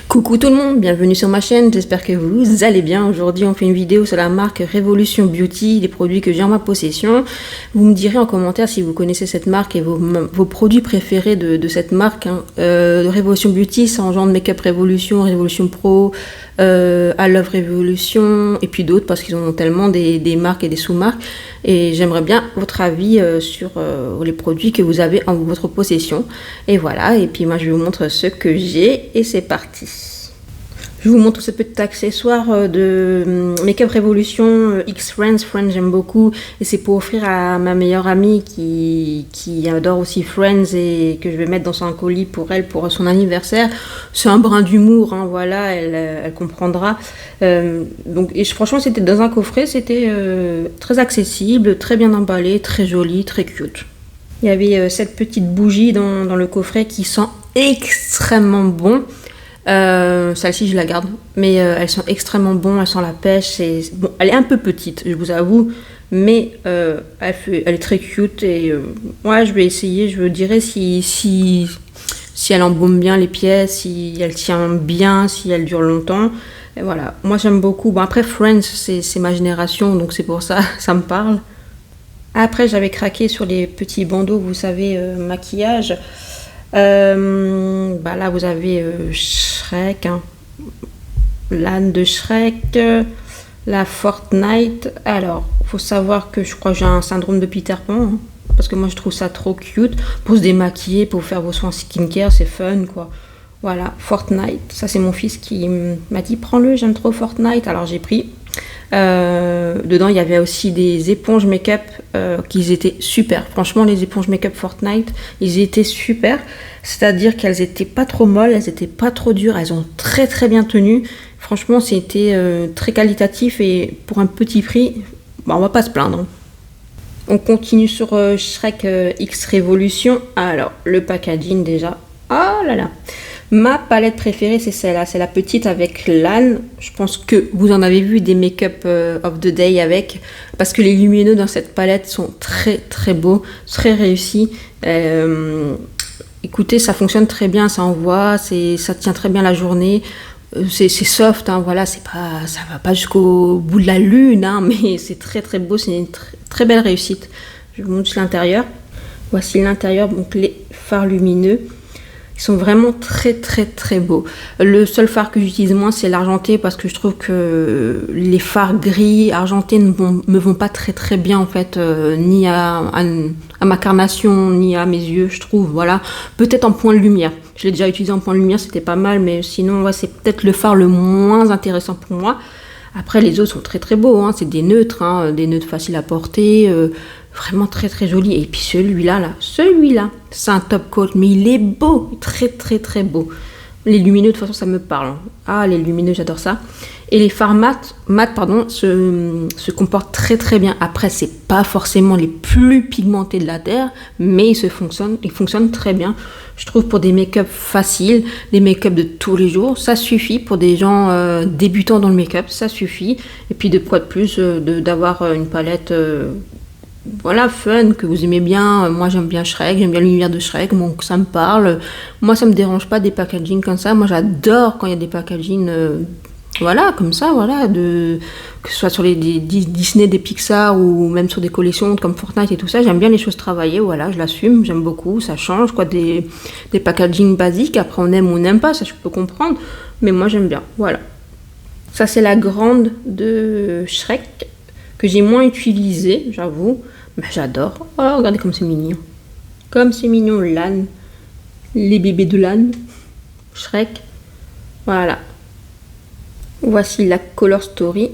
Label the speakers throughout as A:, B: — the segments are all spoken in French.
A: Coucou tout le monde, bienvenue sur ma chaîne, j'espère que vous allez bien. Aujourd'hui on fait une vidéo sur la marque Revolution Beauty, les produits que j'ai en ma possession. Vous me direz en commentaire si vous connaissez cette marque et vos produits préférés de cette marque. Revolution Beauty, ça engendre Make Up Revolution, Revolution Pro, I Love Revolution et puis d'autres parce qu'ils ont tellement des marques et des sous-marques. Et j'aimerais bien votre avis sur les produits que vous avez en votre possession. Et voilà, et puis moi je vous montre ce que j'ai et c'est parti. Je vous montre ce petit accessoire de Make Up Revolution X Friends. Friends j'aime beaucoup et c'est pour offrir à ma meilleure amie qui adore aussi Friends et que je vais mettre dans son colis pour elle pour son anniversaire. C'est un brin d'humour, hein, voilà, elle comprendra. Franchement c'était dans un coffret, c'était très accessible, très bien emballé, très joli, très cute. Il y avait cette petite bougie dans le coffret qui sent extrêmement bon. Celle-ci je la garde, mais elles sont extrêmement bonnes, elles sentent la pêche. Bon, elle est un peu petite, je vous avoue, mais elle est très cute et ouais, je vais essayer. Je vous dirai si elle embaume bien les pièces, si elle tient bien, si elle dure longtemps. Et voilà, moi j'aime beaucoup. Bon, après Friends, c'est ma génération, donc c'est pour ça, ça me parle. Après, j'avais craqué sur les petits bandeaux, vous savez, maquillage. Là, vous avez Shrek, hein, l'âne de Shrek, la Fortnite. Alors, faut savoir que je crois que j'ai un syndrome de Peter Pan, hein, parce que moi, je trouve ça trop cute. Pour se démaquiller, pour faire vos soins skincare, c'est fun, quoi. Voilà, Fortnite. Ça, c'est mon fils qui m'a dit, prends-le, j'aime trop Fortnite. Alors, j'ai pris. Dedans il y avait aussi des éponges make-up qui étaient super. Franchement les éponges make-up Fortnite, ils étaient super. C'est-à-dire qu'elles étaient pas trop molles, elles étaient pas trop dures, elles ont très très bien tenu. Franchement c'était très qualitatif et pour un petit prix, on va pas se plaindre. On continue sur Shrek X Revolution. Alors le packaging déjà, oh là là. Ma palette préférée, c'est celle-là. C'est la petite avec l'âne. Je pense que vous en avez vu des make-up of the day avec. Parce que les lumineux dans cette palette sont très très beaux, très réussis. Écoutez, ça fonctionne très bien, ça envoie, ça tient très bien la journée. C'est soft, hein, voilà, ça va pas jusqu'au bout de la lune, hein, mais c'est très très beau, c'est une très belle réussite. Je vous montre l'intérieur. Voici l'intérieur, donc les fards lumineux. Ils sont vraiment très très très beaux. Le seul fard que j'utilise moins c'est l'argenté parce que je trouve que les fards gris argentés ne me vont pas très très bien en fait, ni à ma carnation ni à mes yeux je trouve, voilà. Peut-être en point de lumière, je l'ai déjà utilisé en point de lumière, c'était pas mal, mais sinon ouais, c'est peut-être le fard le moins intéressant pour moi. Après les autres sont très très beaux, hein. C'est des neutres, hein, des neutres faciles à porter, vraiment très très joli. Et puis celui-là, c'est un top coat, mais il est beau, très très très beau. Les lumineux de toute façon ça me parle, hein. Ah les lumineux j'adore ça. Et les fards mat se comportent très très bien. Après c'est pas forcément les plus pigmentés de la terre, mais ils fonctionnent très bien. Je trouve pour des make-up faciles, des make-up de tous les jours, ça suffit pour des gens débutants dans le make-up, ça suffit. Et puis de quoi de plus d'avoir une palette voilà, fun, que vous aimez bien. Moi j'aime bien Shrek, j'aime bien l'univers de Shrek, donc ça me parle. Moi ça me dérange pas des packaging comme ça. Moi j'adore quand il y a des packaging voilà, comme ça, voilà, que ce soit sur les Disney, des Pixar ou même sur des collections comme Fortnite et tout ça. J'aime bien les choses travaillées, voilà, je l'assume, j'aime beaucoup, ça change, quoi, des packaging basiques. Après on aime ou on n'aime pas, ça je peux comprendre, mais moi j'aime bien, voilà. Ça c'est la grande de Shrek que j'ai moins utilisée, j'avoue, mais j'adore. Oh, regardez comme c'est mignon. Comme c'est mignon, l'âne. Les bébés de l'âne. Shrek. Voilà. Voici la Color Story.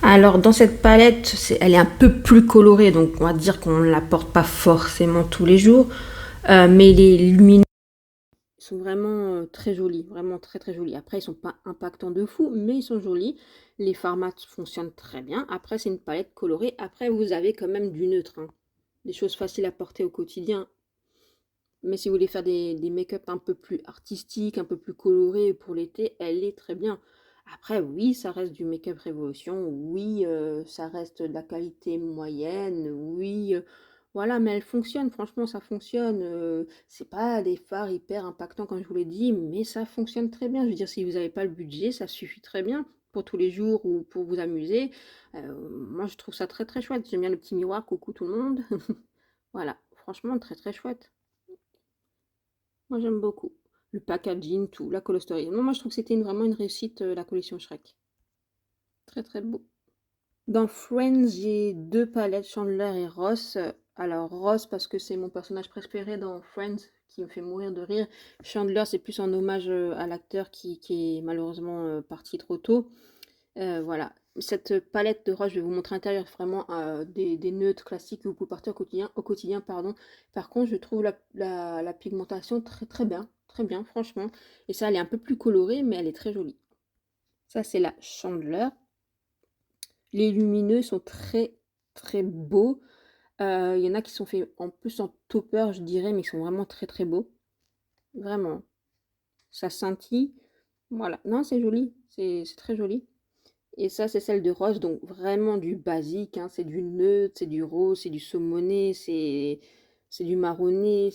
A: Alors dans cette palette, elle est un peu plus colorée, donc on va dire qu'on ne la porte pas forcément tous les jours. Mais les lumineux sont vraiment très jolis, vraiment très très jolis. Après ils sont pas impactants de fou, mais ils sont jolis. Les fards mat fonctionnent très bien. Après c'est une palette colorée. Après vous avez quand même du neutre, hein. des choses faciles à porter au quotidien. Mais si vous voulez faire des make-up un peu plus artistiques, un peu plus colorés pour l'été, elle est très bien. Après oui, ça reste du make-up révolution, oui, ça reste de la qualité moyenne, oui, voilà, mais elle fonctionne, franchement ça fonctionne, c'est pas des fards hyper impactants comme je vous l'ai dit, mais ça fonctionne très bien. Je veux dire si vous avez pas le budget, ça suffit très bien pour tous les jours ou pour vous amuser. Moi je trouve ça très, très chouette. J'aime bien le petit miroir, coucou tout le monde. Voilà, franchement très, très chouette. Moi, j'aime beaucoup. Le packaging, tout, la colostory. Non, moi, je trouve que c'était vraiment une réussite, la collection Shrek. Très, très beau. Dans Friends, j'ai 2 palettes, Chandler et Ross. Alors, Ross, parce que c'est mon personnage préféré dans Friends, qui me fait mourir de rire. Chandler, c'est plus en hommage à l'acteur qui est malheureusement parti trop tôt. Voilà. Cette palette de Ross, je vais vous montrer l'intérieur, vraiment des neutres classiques que vous pouvez porter au quotidien, pardon. Par contre, je trouve la pigmentation très très bien, franchement. Et ça, elle est un peu plus colorée, mais elle est très jolie. Ça, c'est la Chandler. Les lumineux sont très très beaux. Il y en a qui sont faits en plus en topper, je dirais, mais ils sont vraiment très très beaux. Vraiment. Ça scintille. Voilà. Non, c'est joli. C'est très joli. Et ça, c'est celle de rose, donc vraiment du basique, hein. C'est du neutre, c'est du rose, c'est du saumoné, c'est du marronné,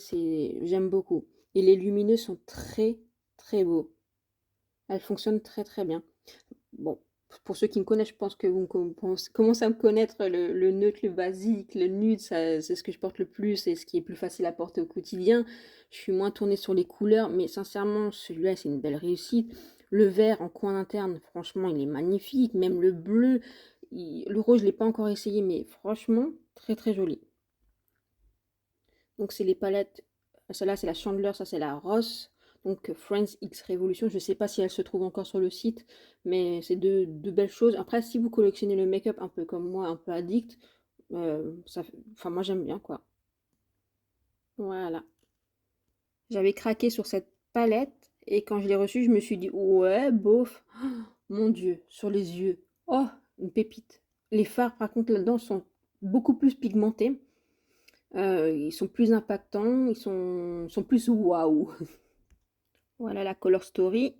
A: j'aime beaucoup. Et les lumineux sont très très beaux. Elles fonctionnent très très bien. Bon, pour ceux qui me connaissent, je pense que vous commencez à me connaître le neutre, le basique, le nude, c'est ce que je porte le plus et ce qui est plus facile à porter au quotidien. Je suis moins tournée sur les couleurs, mais sincèrement, celui-là, c'est une belle réussite. Le vert en coin interne, franchement, il est magnifique. Même le bleu, le rose, je ne l'ai pas encore essayé, mais franchement, très très joli. Donc, c'est les palettes. Celle-là, c'est la Chandler, ça, c'est la Ross. Donc, Friends X Revolution, je ne sais pas si elle se trouve encore sur le site, mais c'est deux belles choses. Après, si vous collectionnez le make-up un peu comme moi, un peu addict, enfin, moi, j'aime bien, quoi. Voilà. J'avais craqué sur cette palette, et quand je l'ai reçue, je me suis dit, ouais, bof. Mon Dieu, sur les yeux. Oh, une pépite. Les fards, par contre, là-dedans, sont beaucoup plus pigmentés. Ils sont plus impactants, sont plus waouh. Voilà la Color Story.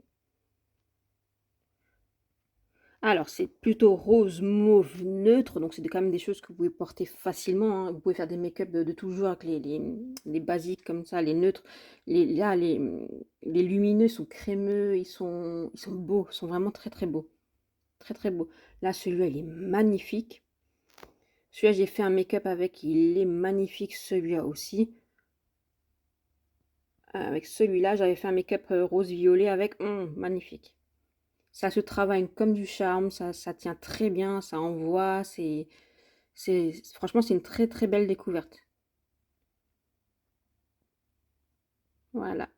A: Alors, c'est plutôt rose mauve neutre, donc c'est quand même des choses que vous pouvez porter facilement, hein. Vous pouvez faire des make-up de toujours avec les basiques comme ça, les neutres. Là, les lumineux sont crémeux, ils sont beaux, ils sont vraiment très très beaux. Très très beaux. Là, celui-là, il est magnifique. Celui-là, j'ai fait un make-up avec, il est magnifique, celui-là aussi. Avec celui-là, j'avais fait un make-up rose-violet avec, magnifique. Ça se travaille comme du charme, ça tient très bien, ça envoie, franchement, c'est une très très belle découverte. Voilà.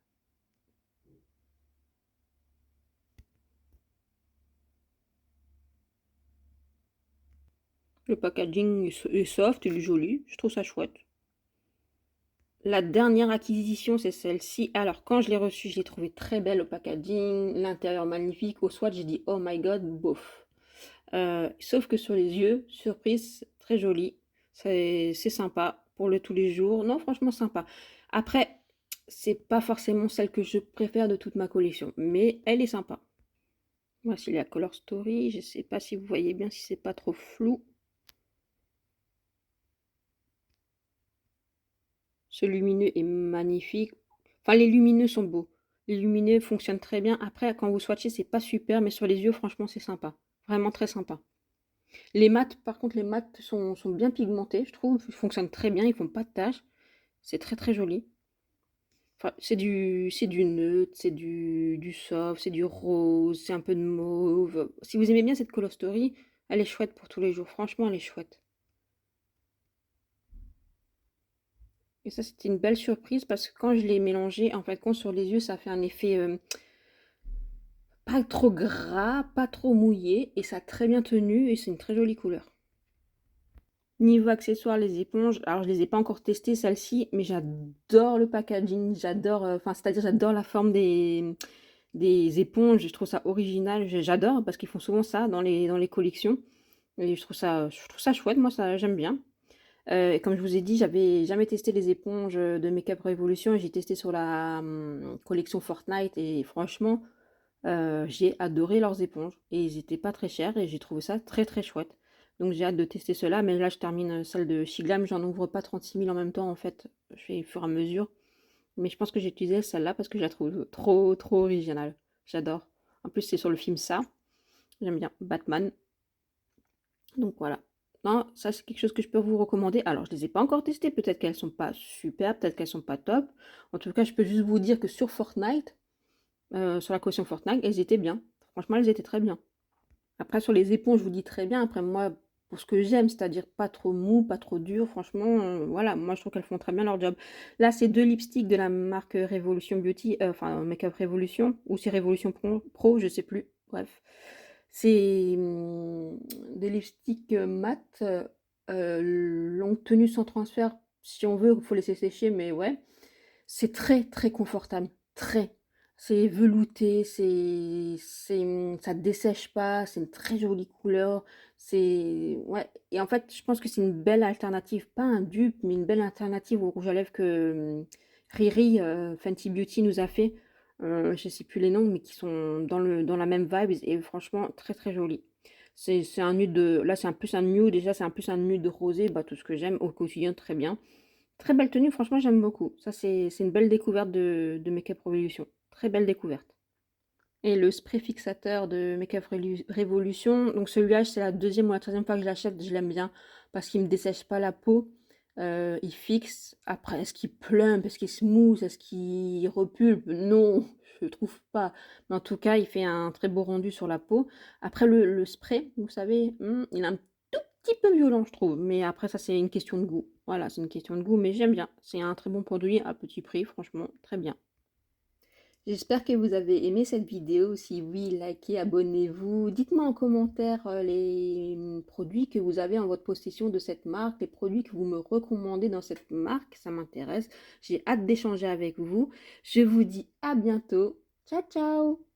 A: Le packaging est soft, il est joli, je trouve ça chouette. La dernière acquisition, c'est celle-ci. Alors, quand je l'ai reçue, je l'ai trouvée très belle au packaging, l'intérieur magnifique. Au swatch, j'ai dit, oh my god, bof. Sauf que sur les yeux, surprise, très jolie. C'est sympa pour le tous les jours. Non, franchement, sympa. Après, c'est pas forcément celle que je préfère de toute ma collection, mais elle est sympa. Voici la Color Story. Je sais pas si vous voyez bien, si c'est pas trop flou. Ce lumineux est magnifique. Enfin, les lumineux sont beaux. Les lumineux fonctionnent très bien. Après, quand vous swatchez, c'est pas super, mais sur les yeux, franchement, c'est sympa. Vraiment très sympa. Les mats, par contre, les mats sont bien pigmentés, je trouve. Ils fonctionnent très bien, ils font pas de taches. C'est très très joli. Enfin, c'est du neutre, c'est du soft, c'est du rose, c'est un peu de mauve. Si vous aimez bien cette Color Story, elle est chouette pour tous les jours. Franchement, elle est chouette. Et ça, c'était une belle surprise parce que quand je l'ai mélangé, en fait, quand sur les yeux, ça fait un effet pas trop gras, pas trop mouillé, et ça a très bien tenu, et c'est une très jolie couleur. Niveau accessoires, les éponges, alors je les ai pas encore testées celles-ci, mais j'adore le packaging, j'adore, enfin c'est-à-dire j'adore la forme des éponges, je trouve ça original, j'adore parce qu'ils font souvent ça dans les collections, et je trouve ça chouette, moi ça j'aime bien. Et comme je vous ai dit, j'avais jamais testé les éponges de Make-up Revolution. J'ai testé sur la collection Fortnite et franchement, j'ai adoré leurs éponges et ils étaient pas très chers et j'ai trouvé ça très très chouette. Donc j'ai hâte de tester cela, mais là je termine celle de Shiglam, j'en ouvre pas 36 000 en même temps en fait, je fais au fur et à mesure. Mais je pense que j'ai utilisé celle-là parce que je la trouve trop trop originale. J'adore. En plus c'est sur le film ça, j'aime bien Batman. Donc voilà. Non, ça c'est quelque chose que je peux vous recommander. Alors je les ai pas encore testées, peut-être qu'elles sont pas super, peut-être qu'elles sont pas top. En tout cas, je peux juste vous dire que sur Fortnite, sur la caution Fortnite, elles étaient bien. Franchement, elles étaient très bien. Après, sur les éponges, je vous dis très bien. Après, moi, pour ce que j'aime, c'est-à-dire pas trop mou, pas trop dur, franchement, voilà, moi, je trouve qu'elles font très bien leur job. Là, c'est 2 lipsticks de la marque Revolution Beauty, enfin, Makeup Revolution, ou c'est Revolution Pro, je sais plus. Bref. C'est des lipsticks mat, longue tenue sans transfert. Si on veut, il faut laisser sécher, mais ouais. C'est très, très confortable. Très. C'est velouté, ça dessèche pas, c'est une très jolie couleur. Ouais. Et en fait, je pense que c'est une belle alternative, pas un dupe, mais une belle alternative au rouge à lèvres que Riri, Fenty Beauty nous a fait. Je sais plus les noms, mais qui sont dans la même vibe et franchement, très, très joli. C'est un nude là, c'est un plus un nude, déjà, c'est un plus un nude rosé, bah, tout ce que j'aime au quotidien, très bien. Très belle tenue, franchement, j'aime beaucoup. Ça, c'est une belle découverte de Make-up Revolution. Très belle découverte. Et le spray fixateur de Make-up Revolution, donc celui-là, c'est la deuxième ou la troisième fois que je l'achète, je l'aime bien parce qu'il me dessèche pas la peau. Il fixe. Après, est-ce qu'il plump, est-ce qu'il est smooth, est-ce qu'il repulpe? Non, je trouve pas. Mais en tout cas, il fait un très beau rendu sur la peau. Après, le spray, vous savez, il est un tout petit peu violent, je trouve. Mais après, ça, c'est une question de goût. Voilà, c'est une question de goût, mais j'aime bien. C'est un très bon produit à petit prix, franchement, très bien. J'espère que vous avez aimé cette vidéo. Si oui, likez, abonnez-vous. Dites-moi en commentaire les produits que vous avez en votre possession de cette marque, les produits que vous me recommandez dans cette marque. Ça m'intéresse. J'ai hâte d'échanger avec vous. Je vous dis à bientôt. Ciao, ciao!